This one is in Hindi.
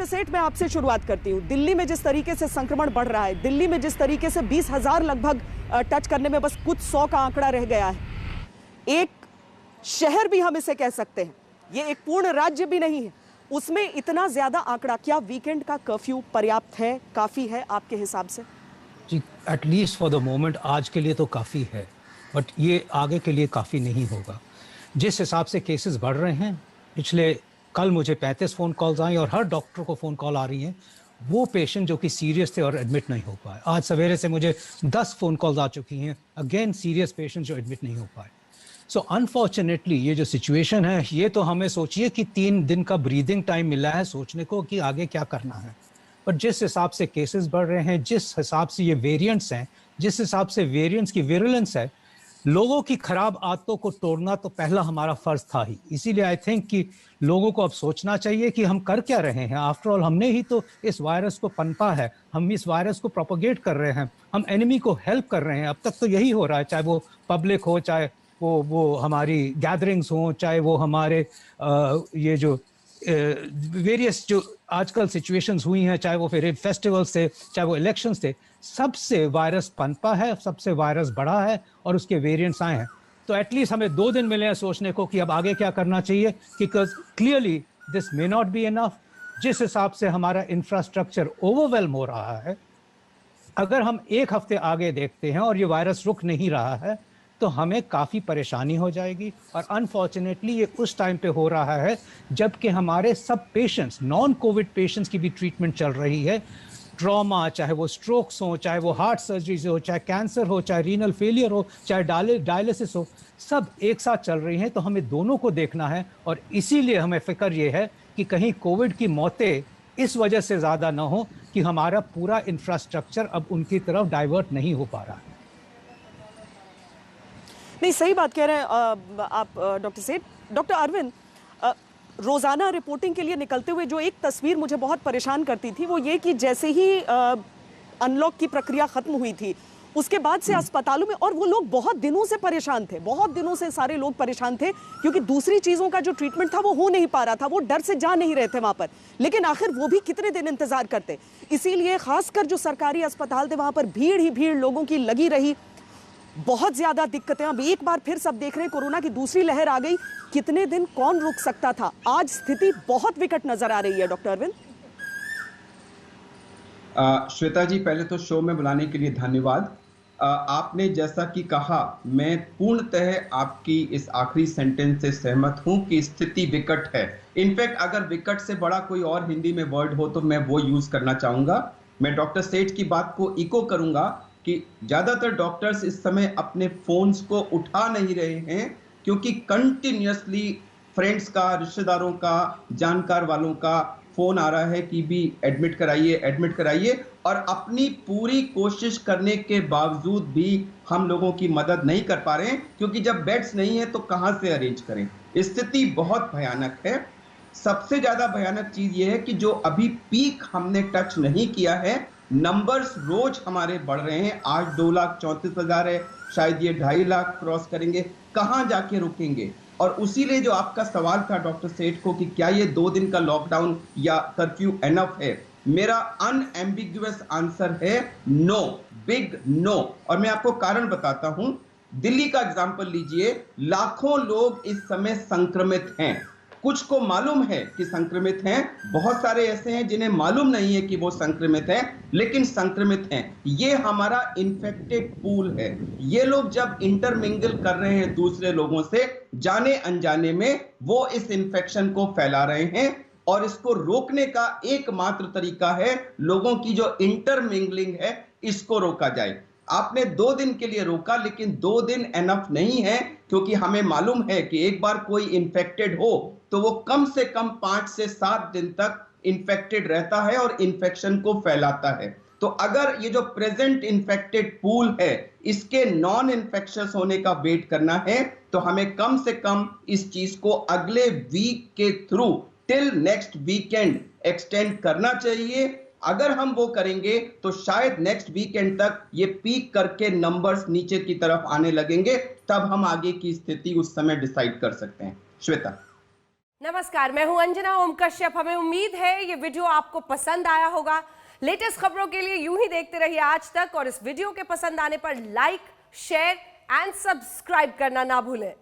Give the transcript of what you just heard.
डॉक्टर सेठ, मैं आपसे शुरुआत करती हूँ। दिल्ली में जिस तरीके से संक्रमण बढ़ रहा है, दिल्ली में जिस तरीके से 20,000 लगभग टच करने में बस कुछ 100 का आंकड़ा रह गया है, एक शहर भी हम इसे कह सकते हैं, ये एक पूर्ण राज्य भी नहीं है, उसमें इतना ज्यादा आंकड़ा, क्या वीकेंड का कर्फ्यू पर्याप्त है, काफी है आपके हिसाब से? जी, एटलीस्ट फॉर द मोमेंट आज के लिए तो काफ़ी है, बट ये आगे के लिए काफ़ी नहीं होगा। जिस हिसाब से केसेस बढ़ रहे हैं, पिछले कल मुझे 35 फ़ोन कॉल्स आई और हर डॉक्टर को फ़ोन कॉल आ रही हैं, वो पेशेंट जो कि सीरियस थे और एडमिट नहीं हो पाए। आज सवेरे से मुझे 10 फ़ोन कॉल्स आ चुकी हैं, अगेन सीरियस पेशेंट जो एडमिट नहीं हो पाए। सो अनफॉर्चुनेटली ये जो सिचुएशन है, ये तो हमें सोचिए कि 3 दिन का ब्रीदिंग टाइम मिला है सोचने को कि आगे क्या करना है। पर जिस हिसाब से केसेस बढ़ रहे हैं, जिस हिसाब से ये वेरिएंट्स हैं, जिस हिसाब से वेरिएंट्स की विरुलेंस है, लोगों की खराब आदतों को तोड़ना तो पहला हमारा फर्ज था ही। इसीलिए आई थिंक कि लोगों को अब सोचना चाहिए कि हम कर क्या रहे हैं। आफ्टर ऑल हमने ही तो इस वायरस को पनपा है, हम इस वायरस को प्रोपोगेट कर रहे हैं, हम एनिमी को हेल्प कर रहे हैं। अब तक तो यही हो रहा है, चाहे वो पब्लिक हो, चाहे वो हमारी गैदरिंग्स हों, चाहे वो हमारे ये जो वेरियस जो आजकल सिचुएशंस हुई हैं, चाहे वो फिर फेस्टिवल्स थे, चाहे वो इलेक्शंस थे, सबसे वायरस पनपा है, सबसे वायरस बढ़ा है और उसके वेरिएंट्स आए हैं। तो एटलीस्ट हमें 2 दिन मिले हैं सोचने को कि अब आगे क्या करना चाहिए, because clearly this may not be enough. जिस हिसाब से हमारा इंफ्रास्ट्रक्चर ओवरवेल्म हो रहा है, अगर हम 1 हफ्ते आगे देखते हैं और ये वायरस रुक नहीं रहा है, तो हमें काफ़ी परेशानी हो जाएगी। और अनफॉर्चुनेटली ये उस टाइम पे हो रहा है जबकि हमारे सब पेशेंट्स, नॉन कोविड पेशेंट्स की भी ट्रीटमेंट चल रही है। ट्रॉमा, चाहे वो स्ट्रोक्स हो, चाहे वो हार्ट सर्जरीज हो, चाहे कैंसर हो, चाहे रीनल फेलियर हो, चाहे डायलिसिस हो, सब एक साथ चल रही हैं। तो हमें दोनों को देखना है और इसीलिए हमें फिक्र ये है कि कहीं कोविड की मौतें इस वजह से ज़्यादा ना हो कि हमारा पूरा इंफ्रास्ट्रक्चर अब उनकी तरफ डाइवर्ट नहीं हो पा रहा है। नहीं, सही बात कह रहे हैं आप डॉक्टर सेठ। डॉक्टर अरविंद, रोजाना रिपोर्टिंग के लिए निकलते हुए जो एक तस्वीर मुझे बहुत परेशान करती थी, वो ये कि जैसे ही अनलॉक की प्रक्रिया खत्म हुई थी, उसके बाद से अस्पतालों में, और वो लोग बहुत दिनों से परेशान थे, बहुत दिनों से सारे लोग परेशान थे, क्योंकि दूसरी चीजों का जो ट्रीटमेंट था वो हो नहीं पा रहा था, वो डर से जा नहीं रहे थे वहां पर। लेकिन आखिर वो भी कितने दिन इंतजार करते। इसीलिए खासकर जो सरकारी अस्पताल थे, वहां पर भीड़ ही भीड़ लोगों की लगी रही। बहुत ज्यादा दिक्कतें। अब एक बार फिर सब देख रहे हैं, कोरोना की दूसरी लहर आ गई। कितने दिन कौन रुक सकता था? आज स्थिति बहुत विकट नजर आ रही है डॉक्टर अरविंद। श्वेता जी, पहले तो शो में बुलाने के लिए धन्यवाद। आपने जैसा कि कहा, मैं पूर्णतः आपकी इस आखिरी सेंटेंस से सहमत हूं कि स्थिति विकट है। इनफैक्ट अगर विकट से बड़ा कोई और हिंदी में वर्ड हो तो मैं वो यूज करना चाहूंगा। मैं डॉक्टर सेठ की बात को इको करूंगा कि ज्यादातर डॉक्टर्स इस समय अपने फोन्स को उठा नहीं रहे हैं, क्योंकि कंटिन्यूअसली फ्रेंड्स का, रिश्तेदारों का, जानकार वालों का फोन आ रहा है कि भी एडमिट कराइए, एडमिट कराइए। और अपनी पूरी कोशिश करने के बावजूद भी हम लोगों की मदद नहीं कर पा रहे हैं, क्योंकि जब बेड्स नहीं है तो कहां से अरेंज करें। स्थिति बहुत भयानक है। सबसे ज्यादा भयानक चीज यह है कि जो अभी पीक हमने टच नहीं किया है, नंबर्स रोज हमारे बढ़ रहे हैं। आज 2,34,000 है, शायद ये 2.5 लाख क्रॉस करेंगे। कहां जाके रुकेंगे? और उसीलिए जो आपका सवाल था डॉक्टर सेठ को कि क्या ये 2 दिन का लॉकडाउन या कर्फ्यू एनफ है, मेरा अनएम्बिगुअस आंसर है नो, बिग नो। और मैं आपको कारण बताता हूं। दिल्ली का एग्जांपल लीजिए। लाखों लोग इस समय संक्रमित हैं। कुछ को मालूम है कि संक्रमित हैं, बहुत सारे ऐसे हैं जिन्हें मालूम नहीं है कि वो संक्रमित हैं, लेकिन संक्रमित हैं। ये हमारा इन्फेक्टेड पूल है। ये लोग जब इंटरमिंगल कर रहे हैं दूसरे लोगों से, जाने अनजाने में वो इस इन्फेक्शन को फैला रहे हैं। और इसको रोकने का एकमात्र तरीका है, लोगों की जो इंटरमिंगलिंग है, इसको रोका जाए। आपने 2 दिन के लिए रोका, लेकिन 2 दिन एनफ नहीं है, क्योंकि हमें मालूम है कि एक बार कोई इन्फेक्टेड हो तो वो कम से कम 5 से 7 दिन तक इन्फेक्टेड रहता है और इन्फेक्शन को फैलाता है। तो अगर ये जो प्रेजेंट इन्फेक्टेड पूल है, इसके नॉन इन्फेक्शियस होने का वेट करना है, तो हमें कम से कम इस चीज को अगले वीक के through till next weekend extend करना चाहिए। अगर हम वो करेंगे तो शायद नेक्स्ट वीकेंड तक ये पीक करके नंबर्स नीचे की तरफ आने लगेंगे। तब हम आगे की स्थिति उस समय डिसाइड कर सकते हैं। श्वेता। नमस्कार, मैं हूं अंजना ओम कश्यप। हमें उम्मीद है ये वीडियो आपको पसंद आया होगा। लेटेस्ट खबरों के लिए यूं ही देखते रहिए आज तक, और इस वीडियो के पसंद आने पर लाइक, शेयर एंड सब्सक्राइब करना ना भूलें।